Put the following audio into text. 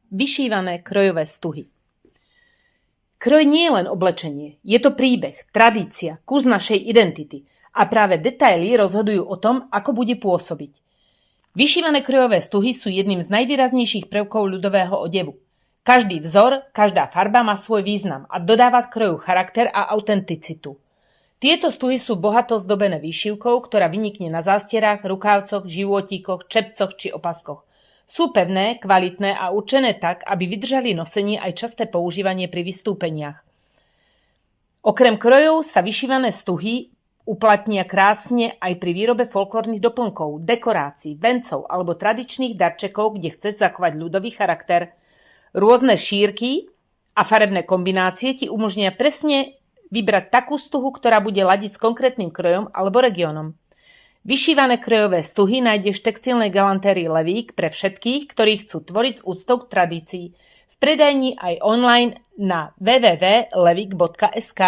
Vyšívané krojové stuhy. Kroj nie je len oblečenie, je to príbeh, tradícia, kus našej identity a práve detaily rozhodujú o tom, ako bude pôsobiť. Vyšívané krojové stuhy sú jedným z najvýraznejších prvkov ľudového odevu. Každý vzor, každá farba má svoj význam a dodáva kroju charakter a autenticitu. Tieto stuhy sú bohato zdobené výšivkou, ktorá vynikne na zástierách, rukávcoch, životíkoch, čepcoch či opaskoch. Sú pevné, kvalitné a určené tak, aby vydržali nosenie aj časté používanie pri vystúpeniach. Okrem krojov sa vyšívané stuhy uplatnia krásne aj pri výrobe folklórnych doplnkov, dekorácií, vencov alebo tradičných darčekov, kde chceš zachovať ľudový charakter. Rôzne šírky a farebné kombinácie ti umožnia presne vybrať takú stuhu, ktorá bude ladiť s konkrétnym krojom alebo regiónom. Vyšívané krojové stuhy nájdeš v textilnej galantérii Levík pre všetkých, ktorí chcú tvoriť s úctou k tradícii. V predajni aj online na www.levik.sk.